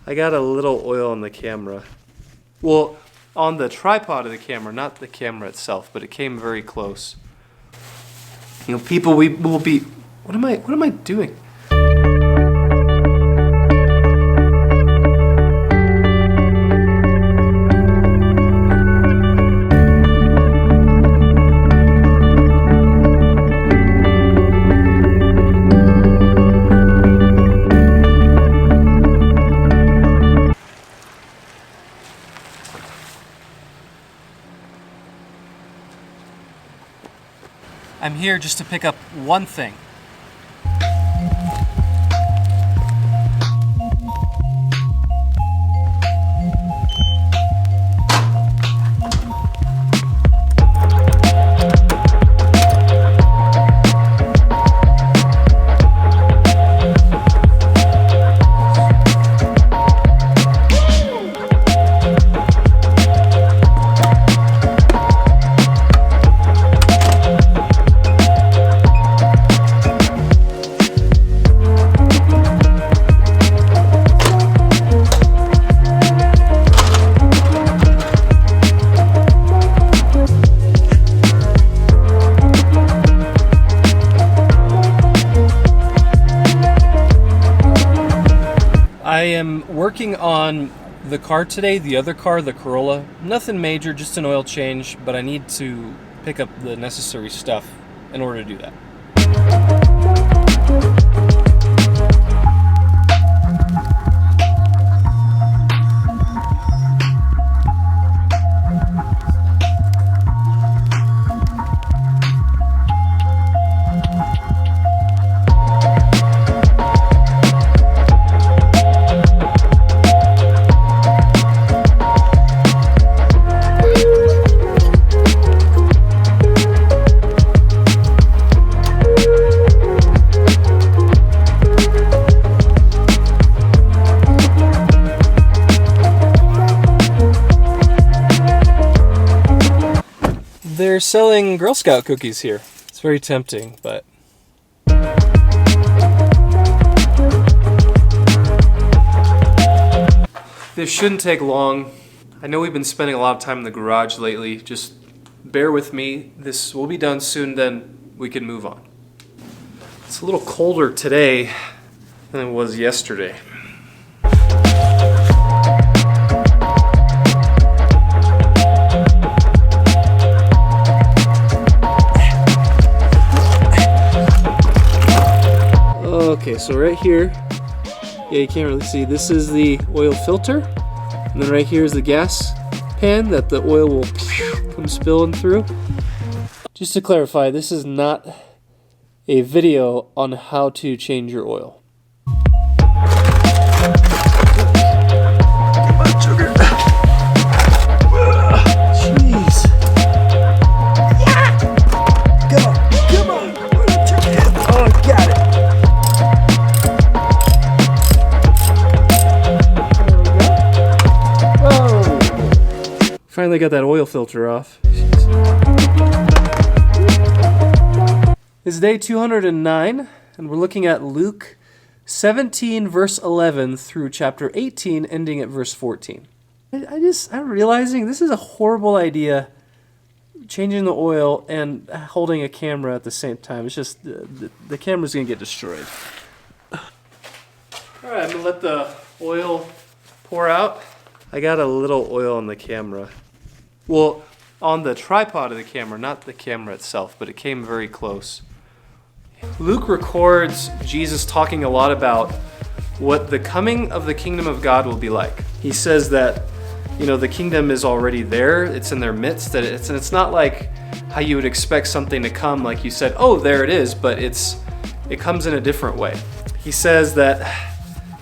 I got a little oil on the camera. Well, on the tripod of the camera, not the camera itself, but it came very close. You know, people we will be. What am I doing? I'm here just to pick up one thing. I am working on the car today, the other car, the Corolla. Nothing major, just an oil change, but I need to pick up the necessary stuff in order to do that. They're selling Girl Scout cookies here. It's very tempting, but... This shouldn't take long. I know we've been spending a lot of time in the garage lately. Just bear with me. This will be done soon, then we can move on. It's a little colder today than it was yesterday. Okay, so right here, yeah, you can't really see, this is the oil filter, and then right here is the gas pan that the oil will come spilling through. Just to clarify, this is not a video on how to change your oil. Jeez. Yeah! Go! Come on! Oh, got it! Finally got that oil filter off. It's day 209, and we're looking at Luke 17, verse 11 through chapter 18, ending at verse 14. I'm realizing this is a horrible idea, changing the oil and holding a camera at the same time. It's just, the camera's going to get destroyed. Alright, I'm going to let the oil pour out. I got a little oil on the camera. Well, on the tripod of the camera, not the camera itself, but it came very close. Luke records Jesus talking a lot about what the coming of the kingdom of God will be like. He says that, you know, the kingdom is already there, it's in their midst, that it's not like how you would expect something to come, like you said, oh, there it is, but it comes in a different way. He says that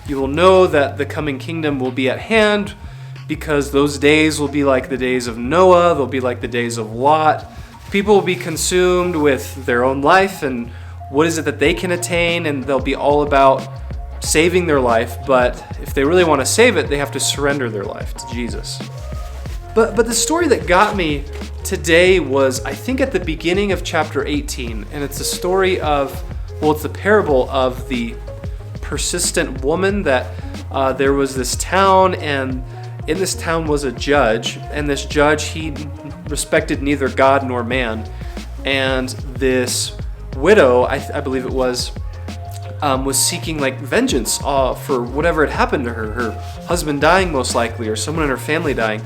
you will know that the coming kingdom will be at hand, because those days will be like the days of Noah, they'll be like the days of Lot. People will be consumed with their own life and what is it that they can attain, and they'll be all about saving their life, but if they really want to save it, they have to surrender their life to Jesus. But the story that got me today was, I think, at the beginning of chapter 18, and it's a story of, well, it's the parable of the persistent woman that there was this town, and in this town was a judge, and this judge, he respected neither God nor man. And this widow, I believe it was seeking like vengeance for whatever had happened to her husband dying most likely, or someone in her family dying.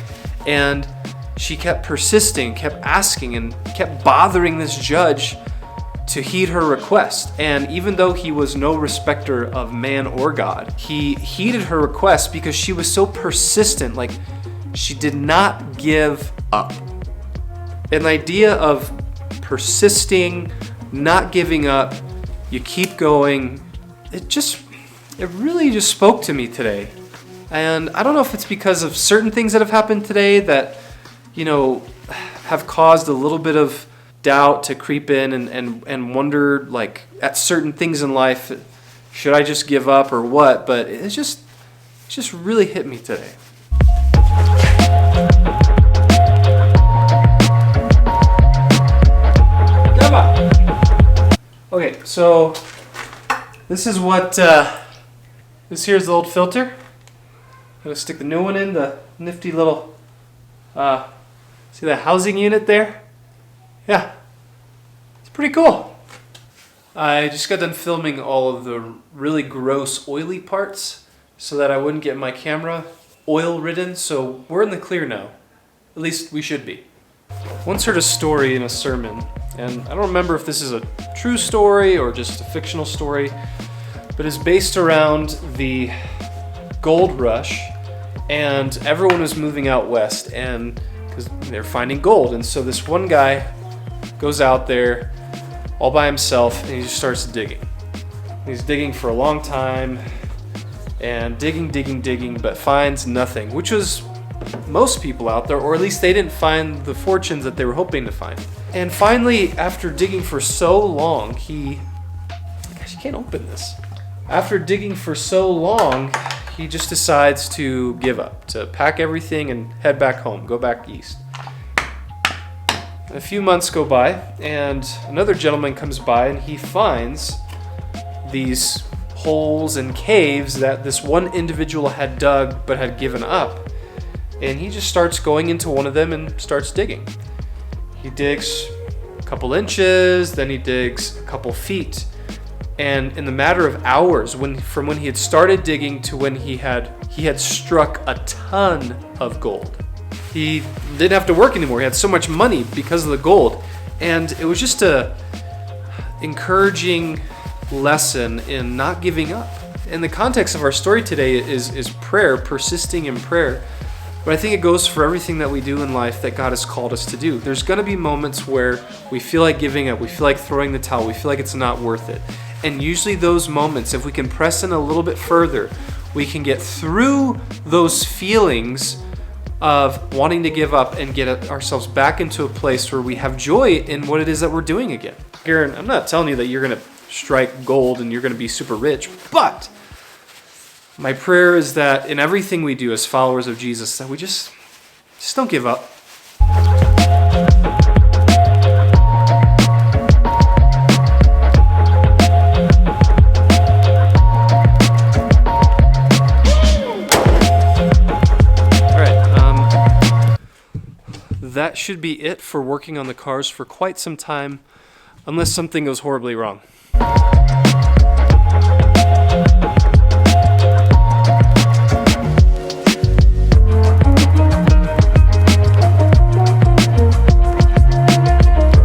And she kept persisting, kept asking, and kept bothering this judge to heed her request. And even though he was no respecter of man or God, he heeded her request because she was so persistent. Like, she did not give up. An idea of persisting, not giving up, you keep going, it really just spoke to me today. And I don't know if it's because of certain things that have happened today that, have caused a little bit of doubt to creep in and wonder, like, at certain things in life, should I just give up or what? But it just really hit me today. Okay, so this is what, this here's the old filter. I'm going to stick the new one in, the nifty little, see the housing unit there? Yeah, it's pretty cool. I just got done filming all of the really gross oily parts so that I wouldn't get my camera oil ridden, so we're in the clear now. At least we should be. Once heard a story in a sermon, and I don't remember if this is a true story or just a fictional story, but it's based around the gold rush, and everyone was moving out west, and because they're finding gold. And so this one guy goes out there all by himself, and he just starts digging. He's digging for a long time, and digging, but finds nothing, which was most people out there, or at least they didn't find the fortunes that they were hoping to find. And finally, after digging for so long, gosh, you can't open this. After digging for so long, he just decides to give up, to pack everything and head back home, go back east. A few months go by, and another gentleman comes by, and he finds these holes and caves that this one individual had dug but had given up. And he just starts going into one of them and starts digging. He digs a couple inches, then he digs a couple feet. And in the matter of hours, from when he had started digging to when he had struck a ton of gold. He didn't have to work anymore. He had so much money because of the gold. And it was just a encouraging lesson in not giving up. And the context of our story today is prayer, persisting in prayer. But I think it goes for everything that we do in life that God has called us to do. There's going to be moments where we feel like giving up, we feel like throwing the towel, we feel like it's not worth it. And usually those moments, if we can press in a little bit further, we can get through those feelings of wanting to give up and get ourselves back into a place where we have joy in what it is that we're doing again. Aaron, I'm not telling you that you're going to strike gold and you're going to be super rich, but my prayer is that in everything we do as followers of Jesus, that we just don't give up. That should be it for working on the cars for quite some time, unless something goes horribly wrong.